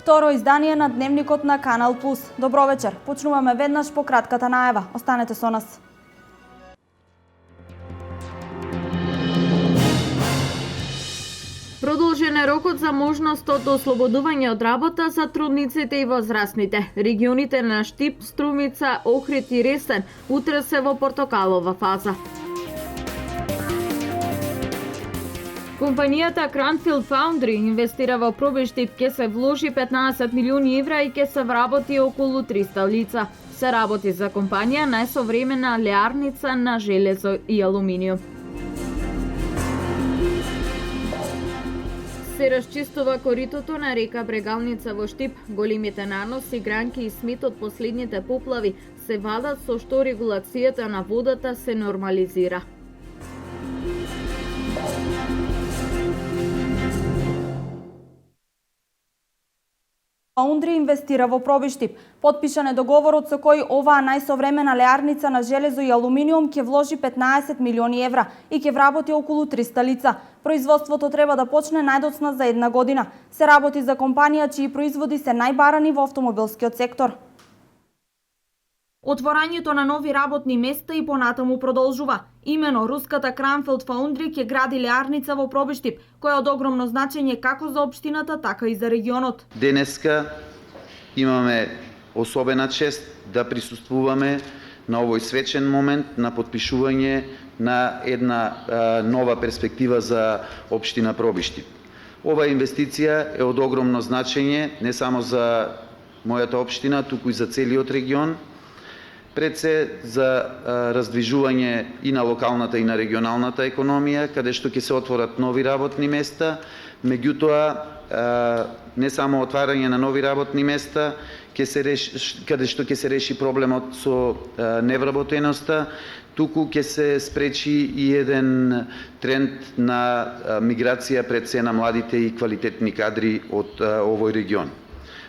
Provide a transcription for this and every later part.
Второ издание на Дневникот на Канал Плюс. Добро вечер. Почнуваме веднаш по кратката најава. Останете со нас. Продолжен е рокот за можност од ослободување од работа за трудниците и возрастните. Регионите на Штип, Струмица, Охрид и Ресен утре се во портокалова фаза. Компанијата Cranfield Foundry инвестира во Пробиштип, ке се вложи 15 милиони евра и ке се вработи околу 300 лица. Се работи за компанија најсовремена леарница на железо и алуминиум. Се расчистува коритото на река Брегалница во Штип. Големите наноси, гранки и смет од последните поплави се вадат, со што регулацијата на водата се нормализира. Foundry инвестира во Пробиштип. Потпишан е договорот со кој оваа најсовремена леарница на железо и алуминиум ќе вложи 15 милиони евра и ќе вработи околу 300 лица. Производството треба да почне најдоцна за 1 година. Се работи за компанија чии производи се најбарани во автомобилскиот сектор. Отворањето на нови работни места и понатаму продолжува. Имено руската Cranfield Foundry ќе гради леарница во Пробиштип, која е од огромно значење како за општината, така и за регионот. Денеска имаме особена чест да присуствуваме на овој свечен момент на потпишување на една нова перспектива за општина Пробиштип. Ова инвестиција е од огромно значење не само за мојата општина, туку и за целиот регион. Пред се за раздвижување и на локалната и на регионалната економија, каде што ќе се отворат нови работни места, меѓутоа не само отварање на нови работни места, каде што ќе се реши проблемот со невработеноста, туку ќе се спречи и еден тренд на миграција пред се на младите и квалитетни кадри од овој регион.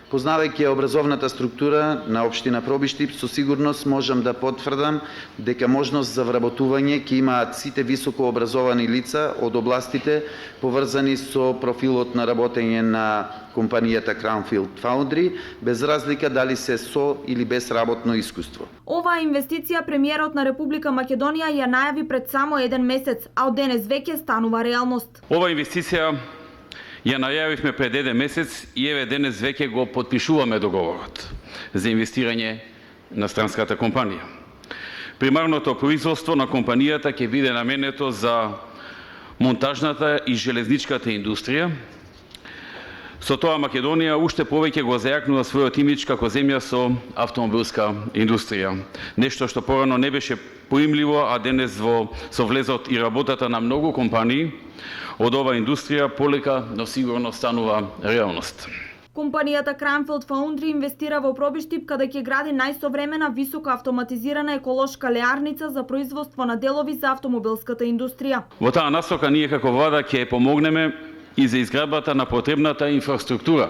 Познавајќи образовната структура на општина Пробиштип, со сигурност можам да потврдам дека можност за вработување ќе имаат сите високо образовани лица од областите поврзани со профилот на работење на компанијата Cranfield Foundry, без разлика дали се со или без работно искуство. Оваа инвестиција премиерот на Република Македонија ја најави пред само 1 месец, а од денес веќе станува реалност. Ова инвестиција ја најавивме пред 1 месец и еве денес веќе го потпишуваме договорот за инвестирање на странската компанија. Примарното производство на компанијата ќе биде наменето за монтажната и железничката индустрија. Со тоа Македонија уште повеќе го зајакнува својот имидж како земја со автомобилска индустрија. Нешто што порано не беше поимливо, а денес со влезот и работата на многу компании од оваа индустрија полека, но сигурно станува реалност. Компанијата Cranfield Foundry инвестира во Пробиштип, каде ќе гради најсовремена високо автоматизирана еколошка леарница за производство на делови за автомобилската индустрија. Во таа насока ние како влада ќе помогнеме и за изградбата на потребната инфраструктура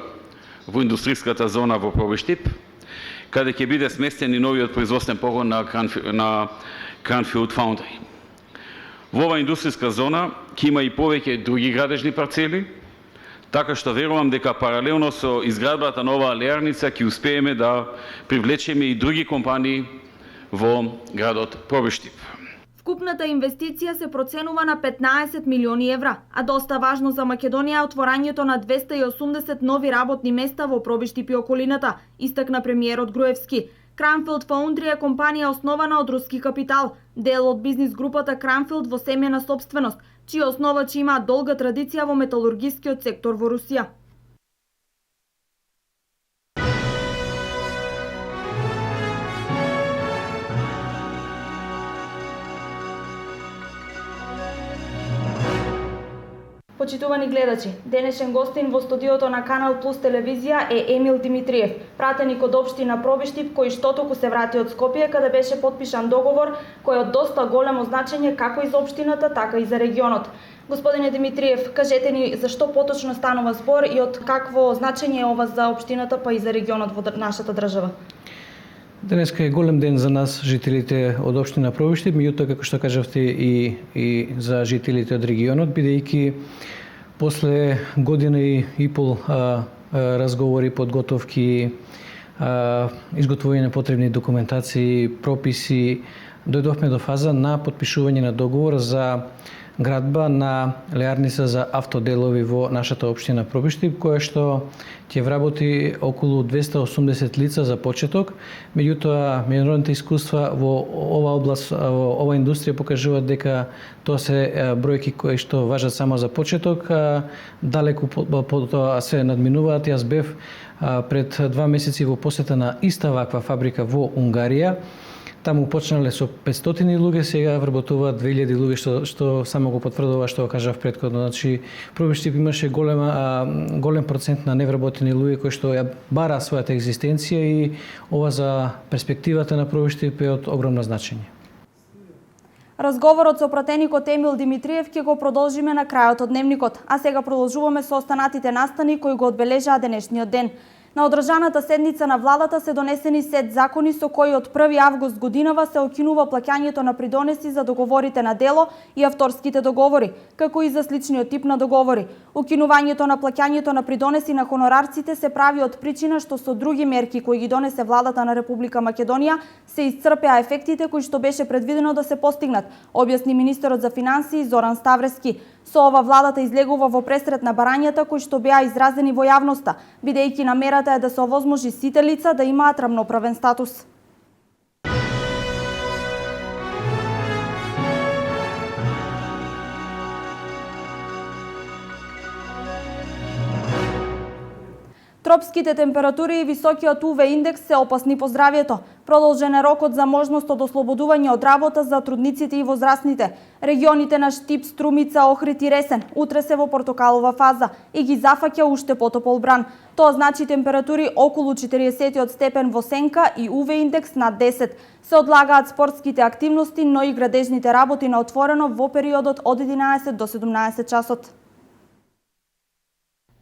во индустријската зона во Пробиштип, каде ќе биде сместен и новиот производствен погон на Cranfield Foundry. Во оваа индустријска зона ќе има и повеќе други градежни парцели, така што верувам дека паралелно со изградбата на оваа леарница ќе успееме да привлечеме и други компании во градот Пробиштип. Вкупната инвестиција се проценува на 15 милиони евра, а доста важно за Македонија е отворањето на 280 нови работни места во Пробиштип и околината, истакна премиерот Груевски. Cranfield Foundry е компанија основана од руски капитал, дел од бизнис групата Cranfield во семејна собственост, чија основачи имаат долга традиција во металургискиот сектор во Русија. Почитувани гледачи, денешен гостин во студиото на Канал Плюс телевизија е Емил Димитриев, пратеник од општина Пробиштип, кој штотоку се врати од Скопје, каде беше потпишан договор кој е од доста големо значење како и за општината, така и за регионот. Господине Димитриев, кажете ни зашто поточно станува збор и од какво значење е ова за општината па и за регионот во нашата држава? Денеска е голем ден за нас, жителите од општина Пробиштип, меѓутоа како што кажавте и за жителите од регионот, бидејќи после година и пол разговори, подготовки, изготвување на потребни документации, прописи, дојдовме до фаза на потпишување на договор за градба на леарница за автоделови во нашата општина Пробиштип, која што ќе вработи околу 280 лица за почеток. Меѓутоа, меѓународните искуства во ова област, во ова индустрија покажуваат дека тоа се бројки кои што важат само за почеток, далеку по тоа се надминуваат. Јас бев пред 2 месеци во посета на иста ваква фабрика во Унгарија. Таму почнале со 500 луѓе, сега вработуваат 2000 луѓе, што само го потврдува што го кажав претходно. Значи, Пробиштип имаше голем процент на невработени луѓе кои што ја бара својата екзистенција и ова за перспективата на Пробиштип е од огромно значење. Разговорот со пратеникот Емил Димитриев ќе го продолжиме на крајот од дневникот, а сега продолжуваме со останатите настани кои го одбележаа денешниот ден. На одржаната седница на владата се донесени сет закони со кои од 1 август годинава се окинува плаќањето на придонеси за договорите на дело и авторските договори, како и за сличниот тип на договори. Укинувањето на плаќањето на придонеси на хонорарците се прави од причина што со други мерки кои ги донесе владата на Република Македонија се исцрпеа ефектите кои што беше предвидено да се постигнат, објасни министерот за финансии Зоран Ставрески. Со ова владата излегува во пресрет на барањата кои што беа изразени во јавноста, бидејќи намерата е да се овозможи сите лица да имаат рамноправен статус. Тропските температури и високиот УВ индекс се опасни по здравјето. Продолжен е рокот за можност од ослободување од работа за трудниците и возрастните. Регионите на Штип, Струмица, Охрид и Ресен утре се во портокалова фаза и ги зафаќа уште потопол бран. Тоа значи температури околу 40 степен во сенка и УВ индекс над 10. Се одлагаат спортските активности, но и градежните работи на отворено во периодот од 11 до 17 часот.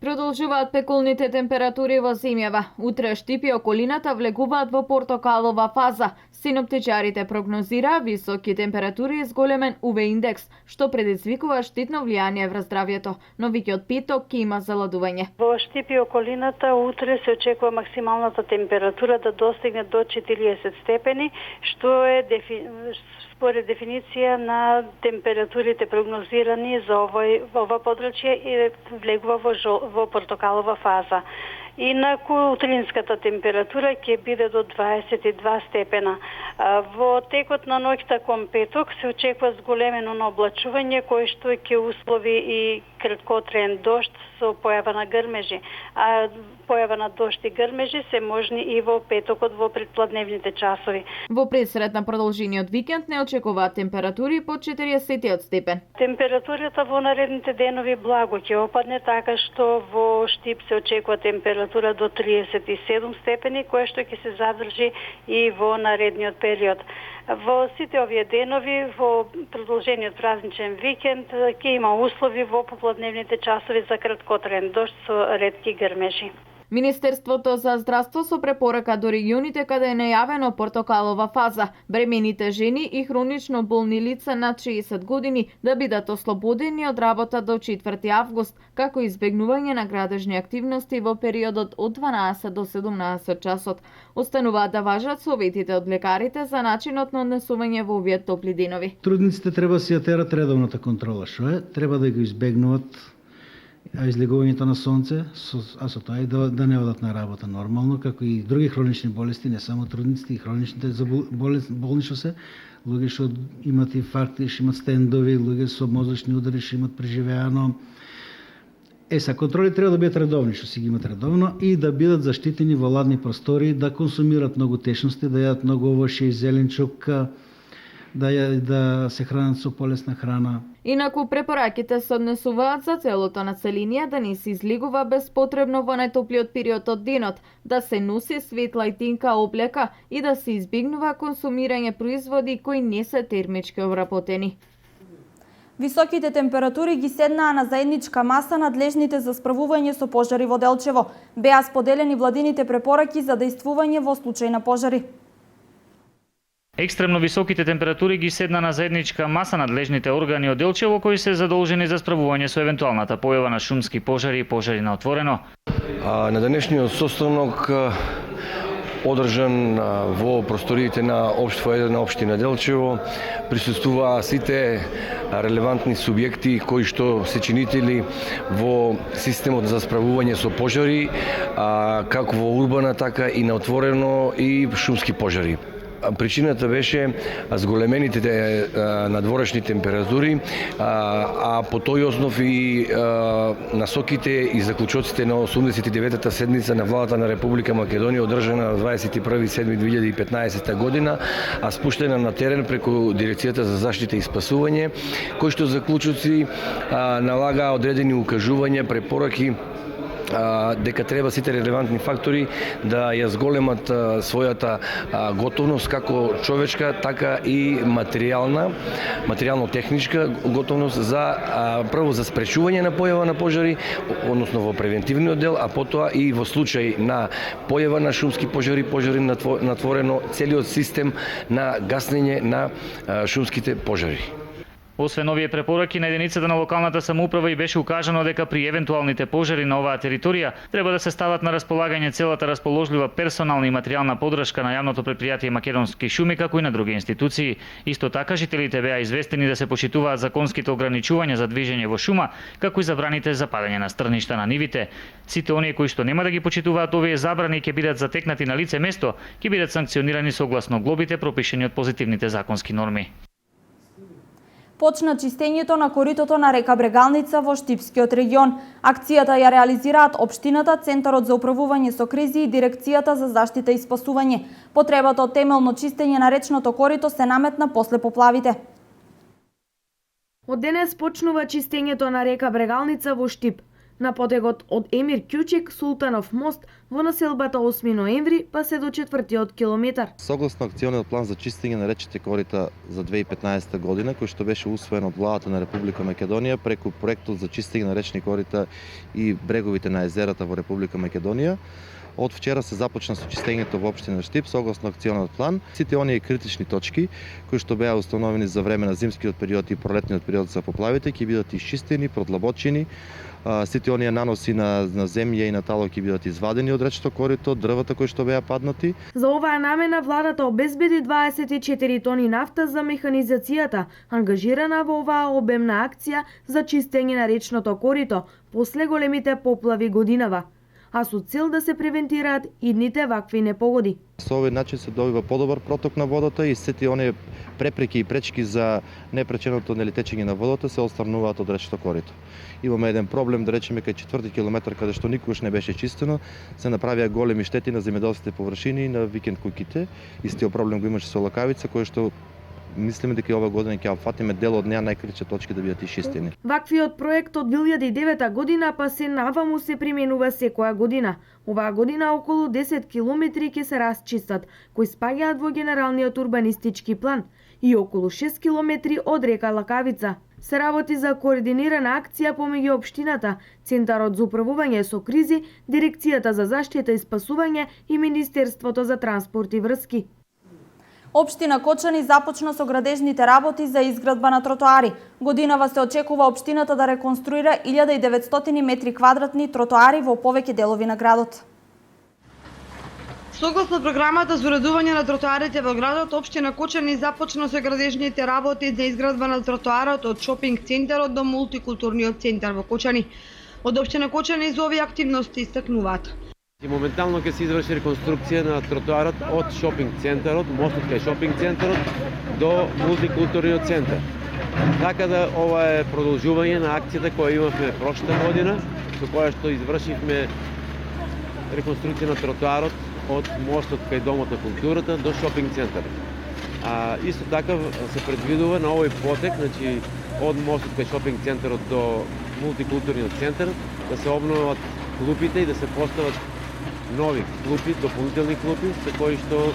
Продолжуваат пеколните температури во земјава. Утре Штип и околината влегуваат во портокалова фаза. Синоптичарите прогнозира високи температури и зголемен УВ индекс, што предизвикува штитно влијание врз здравјето, но веќе од петок ќе има заладување. Во Штип и околината утре се очекува максималната температура да достигне до 40 степени, што е според дефиниција на температурите прогнозирани за ова подрачје и влегува во портокалова фаза. Инаку утринската температура ќе биде до 22 степена. Во текот на ноќта кон петок се очекува зголемено на облачување кој што ќе услови и краткотраен дожд со појава на грмежи. А појава на дожд и грмежи се можни и во петокот во предпладневните часови. Во пресрет на продолжениот викенд не очекуваат температури под 40 степен. Температурата во наредните денови благо ќе опадне, така што во Штип се очекува температура до 37 степени, која што ќе се задржи и во наредниот период. Во сите овие денови, во продолжениот празничен викенд, ќе има услови во попладневните часови за краткотраен дожд со ретки грмежи. Министерството за здравство со препорака до регионите каде е најавено портокалова фаза, бремените жени и хронично болни лица над 60 години да бидат ослободени од работа до 4 август, како избегнување на градежни активности во периодот од 12 до 17 часот. Остануваат да важат советите од лекарите за начинот на однесување во овие топли денови. Трудниците треба да си ја терат редовната контрола, што е, треба да го избегнуваат излегувањето на сонце, а со тоа и да не одат на работа нормално, како и други хронични болести, не само трудниците, и хроничните болни што се, луѓе што имат инфаркти, што имат стендови, луѓе со мозочни удари, што имат преживеано. Контроли треба да бидат редовни, што си ги имат редовно, и да бидат заштитени во ладни простори, да консумират многу течности, да јадат многу овошје и зеленчук, да се хранат со полесна храна. Инаку препораките се однесуваат за целото население да не се излегува безпотребно во најтоплиот период од денот, да се носи светла и тенка облека и да се избегнува консумирање производи кои не се термички обработени. Високите температури ги седнаа на заедничка маса надлежните за справување со пожари во Делчево. Беа споделени владините препораки за дејствување во случај на пожари. Екстремно високите температури ги седна на заедничка маса надлежните органи од Делчево кои се задолжени за справување со евентуалната појава на шумски пожари и пожари на отворено. На денешниот состанок одржан во просториите на на општина Делчево присуствуваа сите релевантни субјекти кои што се чинители во системот за справување со пожари, како во урбана, така и на отворено и шумски пожари. Причината беше зголемените надворешни температури, а по тој основ и насоките и заклучоците на 89-та седница на владата на Република Македонија одржана на 21.7.2015 година, а спуштена на терен преку Дирекцијата за заштита и спасување, кои што заклучоци налагаа одредени укажувања, препораки дека треба сите релевантни фактори да ја зголемат својата готовност како човечка, така и материјално-техничка готовност за прво за спречување на појава на пожари, односно во превентивниот дел, а потоа и во случај на појава на шумски пожари, пожари натворено, целиот систем на гаснење на шумските пожари. Освен овие препораки на единицата на локалната самоуправа и беше укажано дека при евентуалните пожари на оваа територија треба да се стават на располагање целата расположлива персонална и материјална поддршка на јавното претпријатие Македонски шуми, како и на други институции. Исто така жителите беа известени да се почитуваат законските ограничувања за движење во шума, како и забраните за падање на стрништа на нивите. Сите оние кои што нема да ги почитуваат овие забрани ќе бидат затекнати на лице место, ќе бидат санкционирани согласно глобите пропишани од позитивните законски норми. Почна чистењето на коритото на река Брегалница во Штипскиот регион. Акцијата ја реализираат Општината, Центарот за управување со кризи и Дирекцијата за заштита и спасување. Потребата од темелно чистење на речното корито се наметна после поплавите. Од денес почнува чистењето на река Брегалница во Штип. На потегот од Емир Кјучик, Султанов мост, во населбата 8 ноември, па се до 4-тиот километар. Согласно акциониот план за чистење на речните корита за 2015 година, кој што беше усвоен од владата на Република Македонија преку проектот за чистење на речни корита и бреговите на езерата во Република Македонија, од вчера се започна со чистењето во општина Штип согласно акциониот план. Сите оние критични точки кои што беа установени за време на зимскиот период и пролетниот период за поплавите ќе бидат исчистени, продлабочени. Сите оние наноси на земја и на тало ќе бидат извадени од речното корито, дрвата кои што беа паднати. За оваа намена владата обезбеди 24 тони нафта за механизацијата, ангажирана во оваа обемна акција за чистење на речното корито после големите поплави годинава, а со цел да се превентираат идните вакви непогоди. Со овој начин се добива подобар проток на водата и сите оние препреки и пречки за непреченото течење на водата се отстрануваат од речното корито. Имаме еден проблем, да речеме, кај 4 километар каде што никогаш не беше чистено, се направија големи штети на земјоделските површини и на викенд куќите. Истиот проблем го имаше со Лакавица, кој што мислиме дека ова година ќе фатиме дел од неа најкритични точки да бидат исчистени. Ваквиот проект од 2009 година па се наваму се применува секоја година. Оваа година околу 10 километри ќе се расчистат, кои спаѓаат во генералниот урбанистички план, и околу 6 километри од река Лакавица. Се работи за координирана акција помеѓу Општината, Центарот за управување со кризи, Дирекцијата за заштита и спасување и Министерството за транспорт и врски. Општина Кочани започна со градежните работи за изградба на тротоари. Годинава се очекува општината да реконструира 1900 метри квадратни тротоари во повеќе делови на градот. Согласно програмата за уредување на тротоарите во градот, општина Кочани започна со градежните работи за изградба на тротоарот од шопинг центарот до мултикултурниот центар во Кочани. Од општина Кочани за овие активности истакнуваат. И моментално ќе се изврши реконструкција на тротоарот од шопинг центарот, мостот кај шопинг центарот до мултикултурниот центар. Така да ова е продолжување на акцијата која имавме прошлата година, со која што извршивме реконструкција на тротоарот од мостот кај Домот на културата до шопинг центарот. Исто така се предвидува на овој потек, значи од мостот кај шопинг центарот до мултикултурниот центар, да се обноват клупите и да се постават нови клупи, дополнителни клупи, со кои што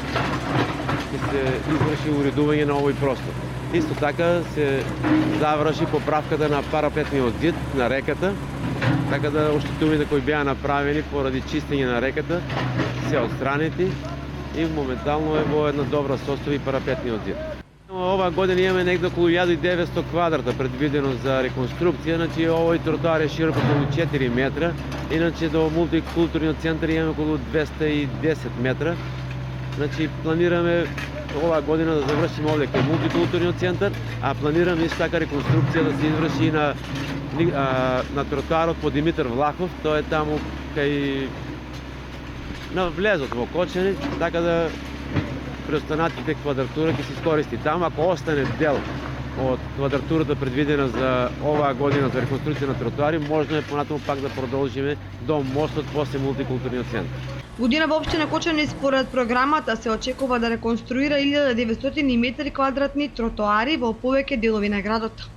ќе се изврши уредување на овој простор. Исто така се заврши поправката на парапетниот зид на реката, така да оштетувањата кои беа направени поради чистење на реката се отстранети и моментално е во една добра состојба парапетниот зид. Ова година имаме негде околу 1900 квадрата предвидено за реконструкција, значи овој тротоар е широк околу 4 метра, иначе до мултикултурниот центар имаме околу 210 метра. Значи планираме оваа година да завршиме овде кај мултикултурниот центар, а планираме исто така реконструкција да се изврши и на тротоарот по Димитар Влахов, тоа е таму кај на влезот во Кочани, така да преостанатите квадратура ќе се искористи таму. Ако остане дел од квадратурата предвидена за оваа година за реконструкција на тротоари, можно е понатаму пак да продолжиме до мостот после мултикултурниот центар. Година во општина Кочани според програмата се очекува да реконструира 1900 метри квадратни тротоари во повеќе делови на градот.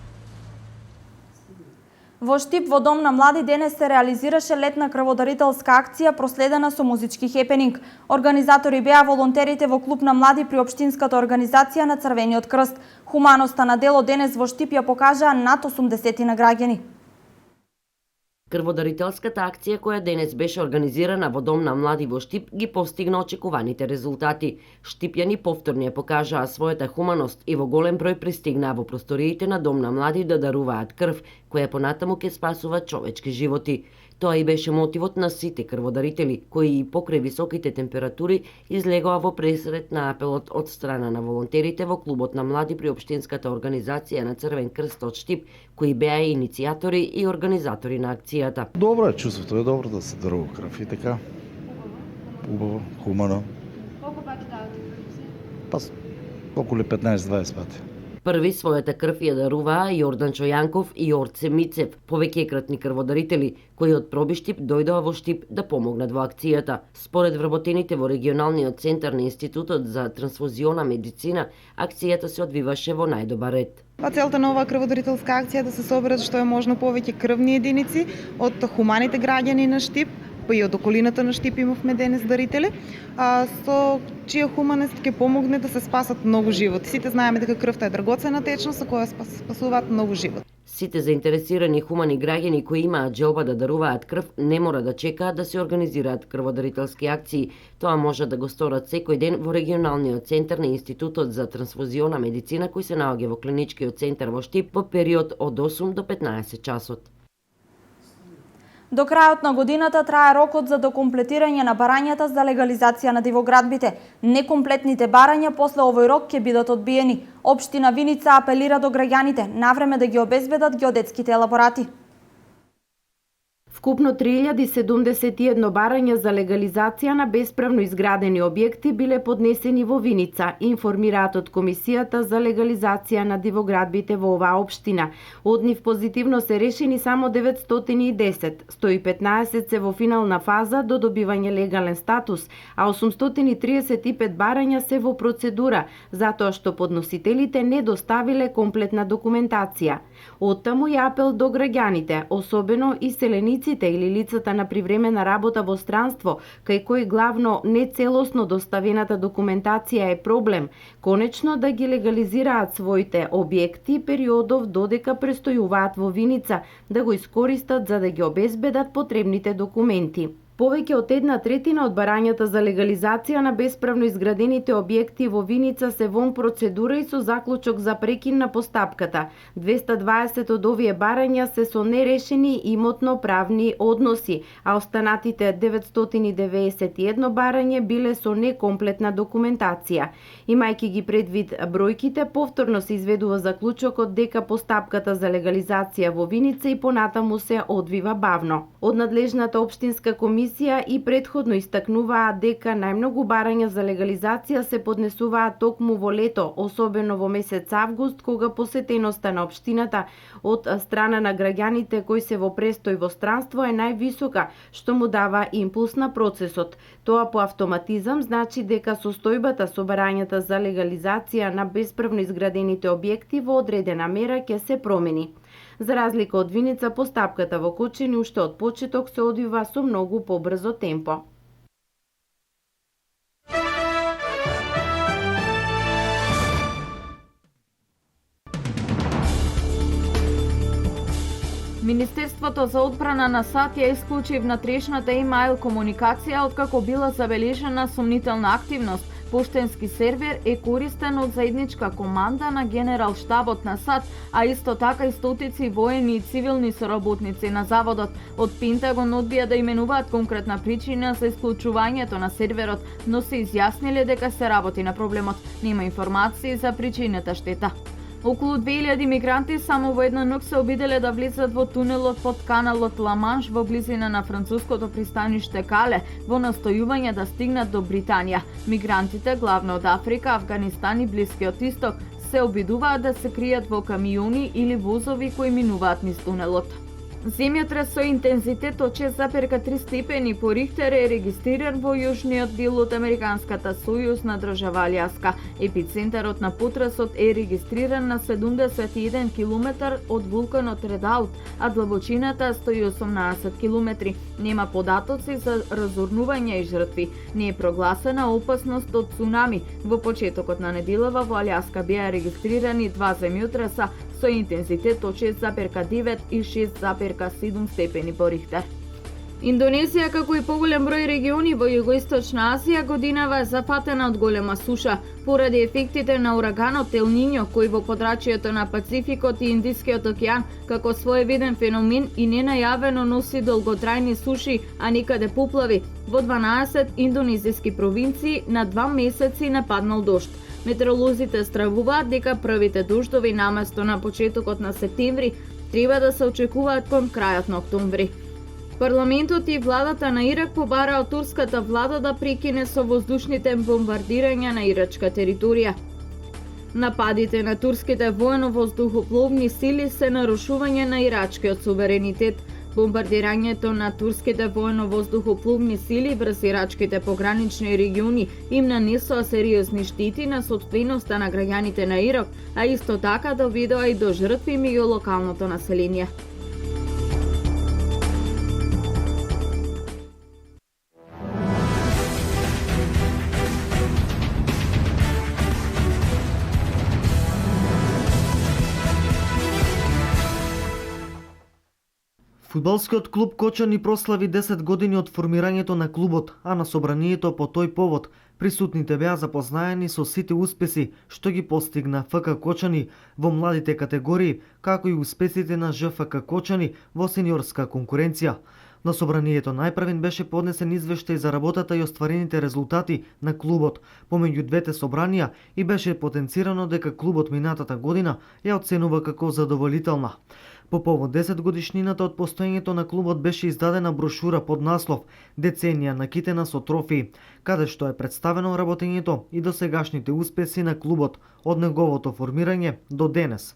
Во Штип, во Дом на млади, денес се реализираше летна крводарителска акција проследена со музички хепенинг. Организатори беа волонтерите во Клуб на млади при Општинската организација на Црвениот крст. Хуманоста на дело денес во Штип ја покажаа над 80 на граѓани. Крводарителската акција која денес беше организирана во Дом на млади во Штип ги постигна очекуваните резултати. Штипјани повторно ја покажаа својата хуманост и во голем број пристигнаа во просториите на Дом на млади да даруваат крв, која понатаму ќе спасува човечки животи. Тоа и беше мотивот на сите крводарители, кои и покрај високите температури излегоа во пресрет на апелот од страна на волонтерите во Клубот на млади при Општинската организација на Црвен крст од Штип, кои беа иницијатори и организатори на акцијата. Добро е чувството, е добро да се дарува крв и така. Убаво, хумано. Колку пати давате крв? Па околу 15-20 пати. Први својата крв ја даруваа Јордан Чојанков и Орце Мицев, повеќекратни крводарители, кои од Проби Штип дојдоа во Штип да помогнат во акцијата. Според вработените во регионалниот центар на Институтот за трансфузиона медицина, акцијата се одвиваше во најдобар ред. Целта на оваа крводарителска акција е да се соберат што е можно повеќе крвни единици од хуманите граѓани на Штип, па и од околината на Штип имавме денес дарители, со чија хуманост ќе помогне да се спасат многу животи. Сите знаеме дека крвта е драгоцена течност со која спасуваат многу животи. Сите заинтересирани хумани граѓани кои имаат желба да даруваат крв не мора да чекаат да се организираат крводарителски акции. Тоа може да го сторат секој ден во регионалниот центар на Институтот за трансфузиона медицина кој се наоѓа во клиничкиот центар во Штип во период од 8 до 15 часот. До крајот на годината трае рокот за докомплетирање на барањата за легализација на дивоградбите. Некомплетните барања после овој рок ќе бидат одбиени. Општина Виница апелира до граѓаните навреме да ги обезбедат геодетските елаборати. Вкупно 3071 барања за легализација на бесправно изградени објекти биле поднесени во Виница, информираат од Комисијата за легализација на дивоградбите во оваа општина. Од нив позитивно се решени само 910, 115 се во финална фаза до добивање легален статус, а 835 барања се во процедура, затоа што подносителите не доставиле комплетна документација. Оттаму и апел до граѓаните, особено иселениците или лицата на привремена работа во странство, кај кои главно нецелосно доставената документација е проблем, конечно да ги легализираат своите објекти периодов додека престојуваат во Виница, да го искористат за да ги обезбедат потребните документи. Повеќе од 1/3 од барањата за легализација на бесправно изградените објекти во Виница се вон процедура и со заклучок за прекин на постапката. 220 од овие барања се со нерешени имотно-правни односи, а останатите 991 барање биле со некомплетна документација. Имајќи ги предвид бројките, повторно се изведува заклучокот дека постапката за легализација во Виница и понатаму се одвива бавно. Од надлежната општинска комисија и претходно истакнуваа дека најмногу барања за легализација се поднесуваат токму во лето, особено во месец август, кога посетеноста на општината од страна на граѓаните кои се во престој во странство е највисока, што му дава импулс на процесот. Тоа по автоматизам значи дека состојбата со барањата за легализација на бесправно изградените објекти во одредена мера ќе се промени. За разлика од Виница, постапката во Кочани уште од почеток се одвива со многу побрзо темпо. Министерството за одбрана на САД ја исклучи внатрешната имејл комуникација откако била забележена сомнителна активност Поштенски сервер е користен од заедничка команда на Генерал штабот на САД, а исто така и стотици воени и цивилни соработници на заводот. Од Пентагон одбија да именуваат конкретна причина за исклучувањето на серверот, но се изјасниле дека се работи на проблемот. Нема информации за причината штета. Околу 2000 мигранти само во една ноќ се обиделе да влезат во тунелот под каналот Ла-Манш во близина на француското пристаниште Кале во настојување да стигнат до Британија. Мигрантите, главно од Африка, Афганистан и Блискиот Исток, се обидуваат да се кријат во камиони или возови кои минуваат низ тунелот. Земјотрес со интензитет од 6,3 степени по Рихтер е регистриран во јужниот дел од американската сојузна држава Алјаска. Епицентарот на потресот е регистриран на 71 км од вулканот Редаут, а длабочината 118 км. Нема податоци за разорнување и жртви. Не е прогласена опасност од цунами. Во почетокот на неделава во Алјаска беа регистрирани 2 земјотреса со интензитет од 6,9 и 6,7 степени по Рихтер. Индонезија, како и поголем број региони во Југоисточна Азија, годинава е зафатена од голема суша поради ефектите на ураганот Ел Нињо, кој во подрачјето на Пацификот и Индискиот океан како своевиден феномен и ненајавено носи долготрајни суши, а некаде поплави. Во 12 индонезиски провинции на 2 месеци не паднал дожд. Метеоролозите стравуваат дека првите дождови наместо на почетокот на септември треба да се очекуваат кон крајот на октомври. Парламентот и владата на Ирак побара од турската влада да прекине со воздушните бомбардирања на ирачка територија. Нападите на турските воено-воздухопловни сили се нарушување на ирачкиот суверенитет. Бомбардирањето на турските воено-воздухопловни сили врз ирачките погранични региони им нанесоа сериозни штети на собственоста на граѓаните на Ирак, а исто така доведоа и до жртви меѓу локалното население. Фудбалскиот клуб Кочани прослави 10 години од формирањето на клубот, а на собранието по тој повод присутните беа запознаени со сите успеси што ги постигна ФК Кочани во младите категории, како и успесите на ЖФК Кочани во сениорска конкуренција. На собранието најпрвен беше поднесен извештај за работата и остварените резултати на клубот помеѓу двете собранија и беше потенцирано дека клубот минатата година ја оценува како задоволителна. По повод 10 годишнината од постоењето на клубот беше издадена брошура под наслов "Деценија накитена со трофеи", каде што е представено работењето и досегашните успеси на клубот од неговото формирање до денес.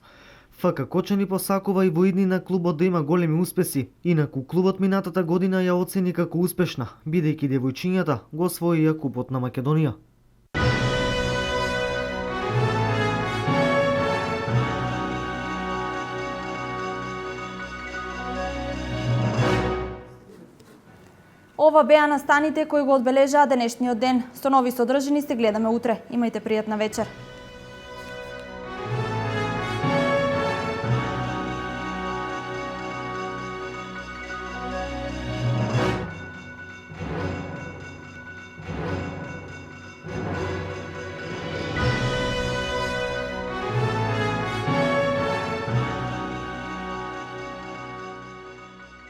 ФК Кочани посакува и во иднина клубот да има големи успеси, инаку клубот минатата година ја оцени како успешна, бидејќи девојчињата го освоија Купот на Македонија. Ова беа настаните кои го одбележаа денешниот ден. Со нови содржини се гледаме утре. Имајте пријатна вечер.